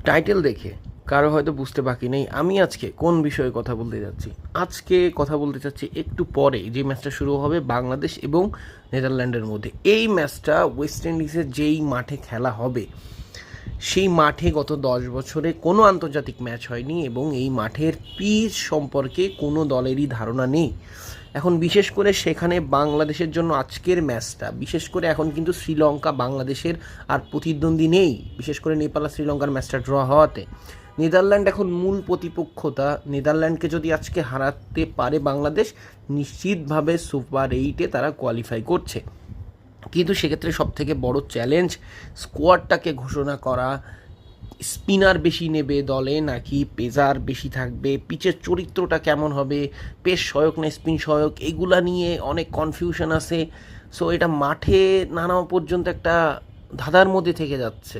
Title দেখে কারো হয়তো বুঝতে বাকি নেই আমি আজকে কোন বিষয়ে কথা বলতে যাচ্ছি। আজকে কথা বলতে চাচ্ছি একটু পরে যে ম্যাচটা শুরু হবে বাংলাদেশ এবং নেদারল্যান্ডের মধ্যে। এই ম্যাচটা ওয়েস্ট ইন্ডিজের যেই মাঠে খেলা হবে সেই মাঠে গত 10 বছরে কোনো আন্তর্জাতিক ম্যাচ হয়নি এবং এই মাঠের পিচ সম্পর্কে কোনো দলেরই ধারণা নেই। এখন বিশেষ করে সেখানে বাংলাদেশের জন্য আজকের ম্যাচটা, বিশেষ করে এখন কিন্তু শ্রীলঙ্কা বাংলাদেশের আর প্রতিদ্বন্দ্বী নেই, বিশেষ করে নেপাল আর শ্রীলঙ্কার ম্যাচটা ড্র হওয়াতে নেদারল্যান্ড এখন মূল প্রতিপক্ষতা। নেদারল্যান্ডকে যদি আজকে হারাতে পারে বাংলাদেশ, নিশ্চিতভাবে সুপার 8-এ তারা কোয়ালিফাই করছে। কিন্তু সেক্ষেত্রে সবথেকে বড় চ্যালেঞ্জ স্কোয়াডটাকে ঘোষণা করা। স্পিনার বেশি নেবে দলে নাকি পেসার বেশি থাকবে, পিচের চরিত্রটা কেমন হবে, পেস সহায়ক না স্পিন সহায়ক, এগুলা নিয়ে অনেক কনফিউশন আছে। সো এটা মাঠে নামা পর্যন্ত একটা ধাঁধার মধ্যে থেকে যাচ্ছে।